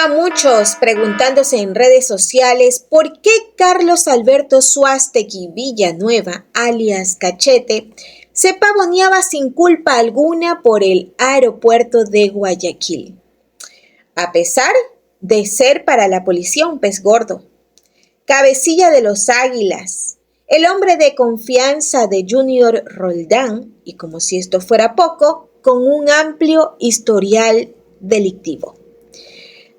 Estaban muchos preguntándose en redes sociales por qué Carlos Alberto Suástegui Villanueva, alias Cachete, se pavoneaba sin culpa alguna por el aeropuerto de Guayaquil, a pesar de ser para la policía un pez gordo, cabecilla de los Águilas, el hombre de confianza de Junior Roldán, y como si esto fuera poco, con un amplio historial delictivo.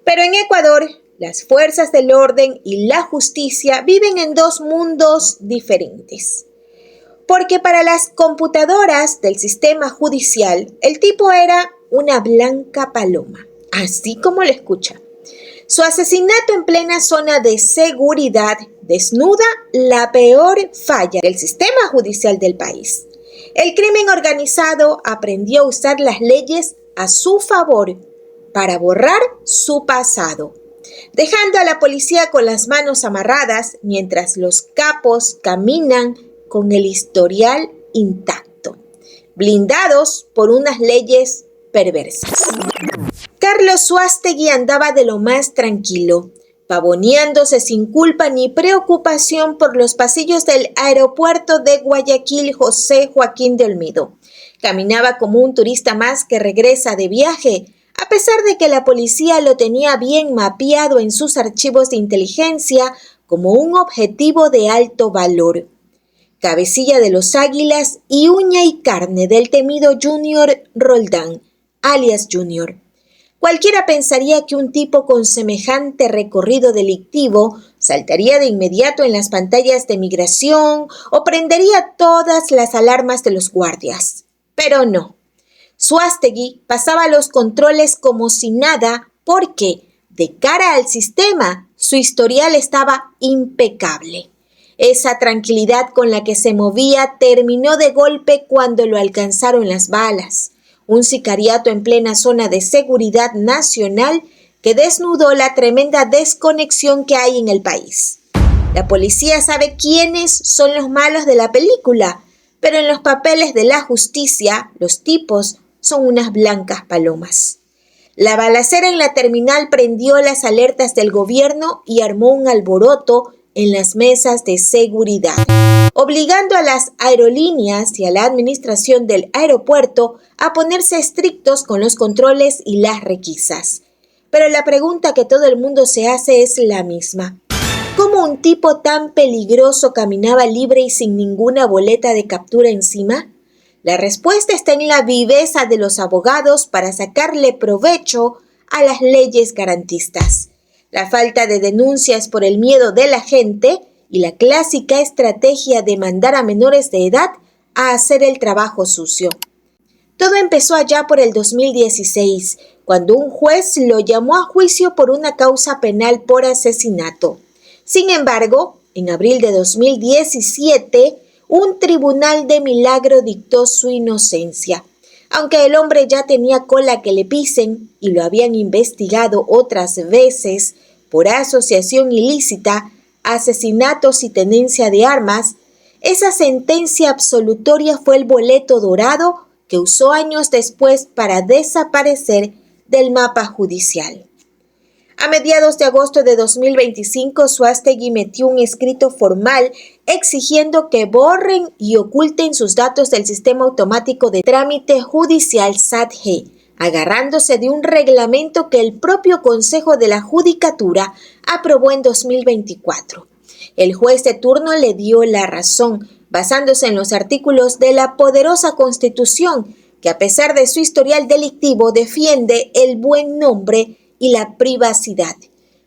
Pero en Ecuador, las fuerzas del orden y la justicia viven en dos mundos diferentes. Porque para las computadoras del sistema judicial, el tipo era una blanca paloma, así como lo escucha. Su asesinato en plena zona de seguridad desnuda la peor falla del sistema judicial del país. El crimen organizado aprendió a usar las leyes a su favor para borrar su pasado, dejando a la policía con las manos amarradas mientras los capos caminan con el historial intacto, blindados por unas leyes perversas. Carlos Suástegui andaba de lo más tranquilo, pavoneándose sin culpa ni preocupación por los pasillos del aeropuerto de Guayaquil José Joaquín de Olmedo. Caminaba como un turista más que regresa de viaje, a pesar de que la policía lo tenía bien mapeado en sus archivos de inteligencia como un objetivo de alto valor. Cabecilla de los Águilas y uña y carne del temido Junior Roldán, alias Junior. Cualquiera pensaría que un tipo con semejante recorrido delictivo saltaría de inmediato en las pantallas de migración o prendería todas las alarmas de los guardias. Pero no. Suástegui pasaba los controles como si nada porque, de cara al sistema, su historial estaba impecable. Esa tranquilidad con la que se movía terminó de golpe cuando lo alcanzaron las balas. Un sicariato en plena zona de seguridad nacional que desnudó la tremenda desconexión que hay en el país. La policía sabe quiénes son los malos de la película, pero en los papeles de la justicia, los tipos son unas blancas palomas. La balacera en la terminal prendió las alertas del gobierno y armó un alboroto en las mesas de seguridad, obligando a las aerolíneas y a la administración del aeropuerto a ponerse estrictos con los controles y las requisas. Pero la pregunta que todo el mundo se hace es la misma. ¿Cómo un tipo tan peligroso caminaba libre y sin ninguna boleta de captura encima? La respuesta está en la viveza de los abogados para sacarle provecho a las leyes garantistas, la falta de denuncias por el miedo de la gente y la clásica estrategia de mandar a menores de edad a hacer el trabajo sucio. Todo empezó allá por el 2016, cuando un juez lo llamó a juicio por una causa penal por asesinato. Sin embargo, en abril de 2017, un tribunal de milagro dictó su inocencia. Aunque el hombre ya tenía cola que le pisen y lo habían investigado otras veces por asociación ilícita, asesinatos y tenencia de armas, esa sentencia absolutoria fue el boleto dorado que usó años después para desaparecer del mapa judicial. A mediados de agosto de 2025, Suástegui metió un escrito formal exigiendo que borren y oculten sus datos del Sistema Automático de Trámite Judicial SATG, agarrándose de un reglamento que el propio Consejo de la Judicatura aprobó en 2024. El juez de turno le dio la razón, basándose en los artículos de la poderosa Constitución, que a pesar de su historial delictivo defiende el buen nombre y la privacidad.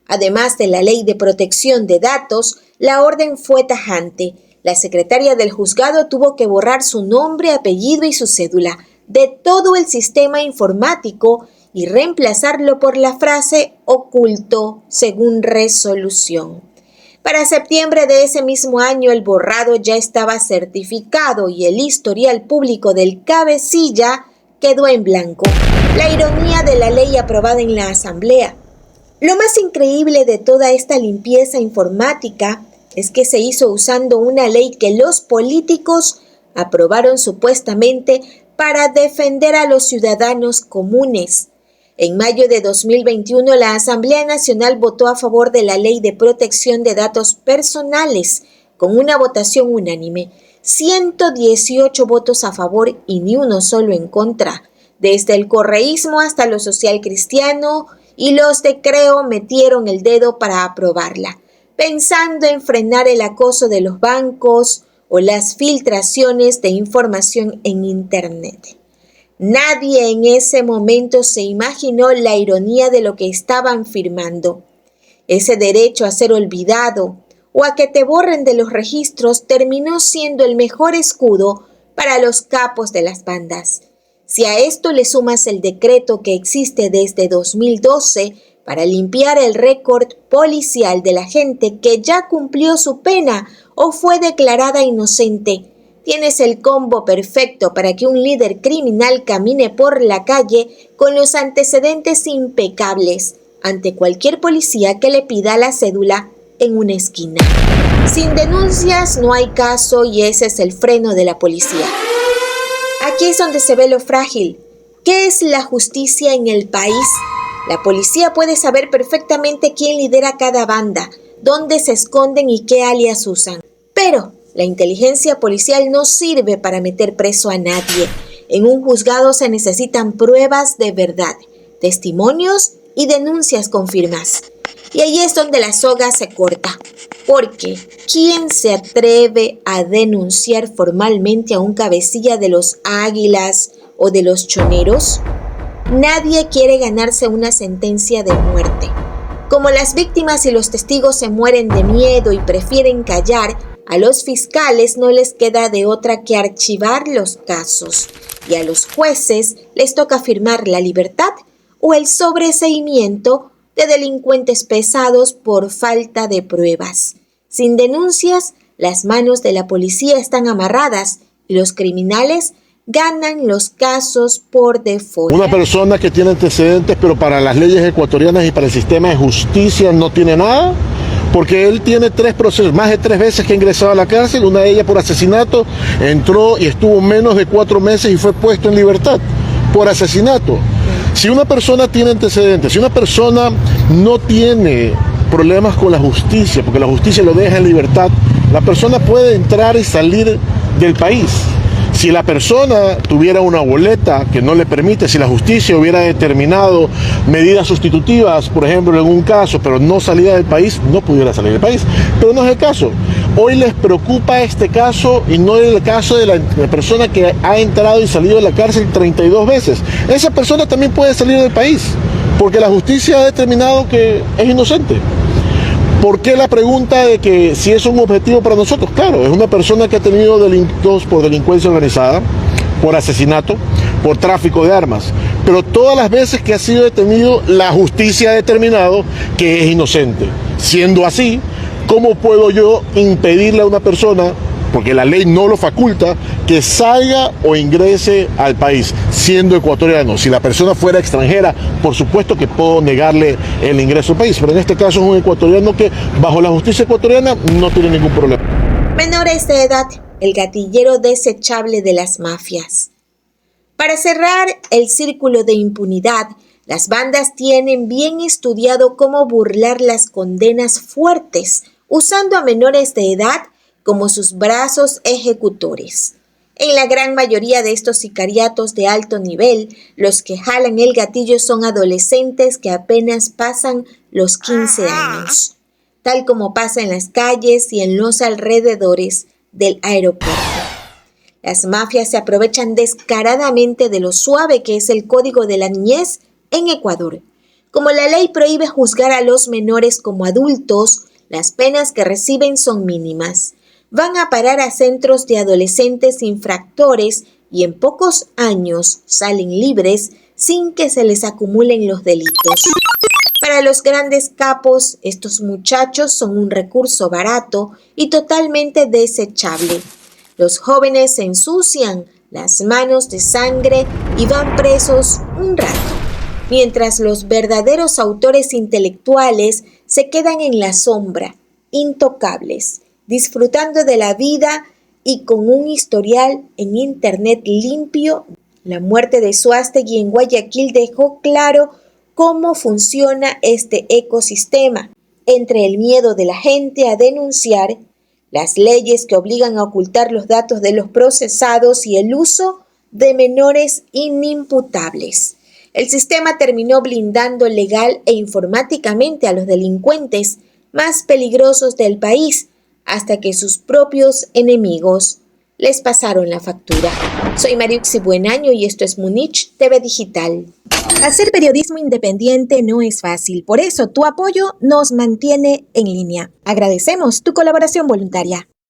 Además de la Ley de Protección de Datos, la orden fue tajante. La secretaria del juzgado tuvo que borrar su nombre, apellido y su cédula de todo el sistema informático y reemplazarlo por la frase oculto según resolución. Para septiembre de ese mismo año, el borrado ya estaba certificado y el historial público del cabecilla quedó en blanco. La ironía de la ley aprobada en la Asamblea. Lo más increíble de toda esta limpieza informática es que se hizo usando una ley que los políticos aprobaron supuestamente para defender a los ciudadanos comunes. En mayo de 2021, la Asamblea Nacional votó a favor de la Ley de Protección de Datos Personales con una votación unánime, 118 votos a favor y ni uno solo en contra. Desde el correísmo hasta lo social cristiano y los de Creo metieron el dedo para aprobarla, pensando en frenar el acoso de los bancos o las filtraciones de información en Internet. Nadie en ese momento se imaginó la ironía de lo que estaban firmando. Ese derecho a ser olvidado o a que te borren de los registros terminó siendo el mejor escudo para los capos de las bandas. Si a esto le sumas el decreto que existe desde 2012 para limpiar el récord policial de la gente que ya cumplió su pena o fue declarada inocente, tienes el combo perfecto para que un líder criminal camine por la calle con los antecedentes impecables ante cualquier policía que le pida la cédula en una esquina. Sin denuncias no hay caso y ese es el freno de la policía. Aquí es donde se ve lo frágil. ¿Qué es la justicia en el país? La policía puede saber perfectamente quién lidera cada banda, dónde se esconden y qué alias usan. Pero la inteligencia policial no sirve para meter preso a nadie. En un juzgado se necesitan pruebas de verdad, testimonios y denuncias con firmas. Y ahí es donde la soga se corta. Porque ¿quién se atreve a denunciar formalmente a un cabecilla de los Águilas o de los Choneros? Nadie quiere ganarse una sentencia de muerte. Como las víctimas y los testigos se mueren de miedo y prefieren callar, a los fiscales no les queda de otra que archivar los casos. Y a los jueces les toca firmar la libertad o el sobreseimiento de delincuentes pesados por falta de pruebas. Sin denuncias, las manos de la policía están amarradas y los criminales ganan los casos por default. Una persona que tiene antecedentes, pero para las leyes ecuatorianas y para el sistema de justicia no tiene nada, porque él tiene 3 procesos, más de 3 veces que ha ingresado a la cárcel, una de ellas por asesinato, entró y estuvo menos de 4 meses y fue puesto en libertad por asesinato. Si una persona tiene antecedentes, si una persona no tiene problemas con la justicia, porque la justicia lo deja en libertad, la persona puede entrar y salir del país. Si la persona tuviera una boleta que no le permite, si la justicia hubiera determinado medidas sustitutivas, por ejemplo, en un caso, pero no salía del país, no pudiera salir del país. Pero no es el caso. Hoy les preocupa este caso y no el caso de la persona que ha entrado y salido de la cárcel 32 veces. Esa persona también puede salir del país, porque la justicia ha determinado que es inocente. ¿Por qué la pregunta de que si es un objetivo para nosotros? Claro, es una persona que ha tenido delitos por delincuencia organizada, por asesinato, por tráfico de armas. Pero todas las veces que ha sido detenido, la justicia ha determinado que es inocente. Siendo así, ¿cómo puedo yo impedirle a una persona, porque la ley no lo faculta, que salga o ingrese al país siendo ecuatoriano? Si la persona fuera extranjera, por supuesto que puedo negarle el ingreso al país, pero en este caso es un ecuatoriano que bajo la justicia ecuatoriana no tiene ningún problema. Menores de edad, el gatillero desechable de las mafias. Para cerrar el círculo de impunidad, las bandas tienen bien estudiado cómo burlar las condenas fuertes, usando a menores de edad como sus brazos ejecutores. En la gran mayoría de estos sicariatos de alto nivel, los que jalan el gatillo son adolescentes que apenas pasan los 15 años, tal como pasa en las calles y en los alrededores del aeropuerto. Las mafias se aprovechan descaradamente de lo suave que es el Código de la Niñez en Ecuador. Como la ley prohíbe juzgar a los menores como adultos, las penas que reciben son mínimas. Van a parar a centros de adolescentes infractores y en pocos años salen libres sin que se les acumulen los delitos. Para los grandes capos, estos muchachos son un recurso barato y totalmente desechable. Los jóvenes se ensucian las manos de sangre y van presos un rato, mientras los verdaderos autores intelectuales se quedan en la sombra, intocables, disfrutando de la vida y con un historial en internet limpio. La muerte de Suástegui en Guayaquil dejó claro cómo funciona este ecosistema, entre el miedo de la gente a denunciar, las leyes que obligan a ocultar los datos de los procesados y el uso de menores inimputables. El sistema terminó blindando legal e informáticamente a los delincuentes más peligrosos del país, hasta que sus propios enemigos les pasaron la factura. Soy Mariuxi Buenaño y esto es Múnich TV Digital. Hacer periodismo independiente no es fácil, por eso tu apoyo nos mantiene en línea. Agradecemos tu colaboración voluntaria.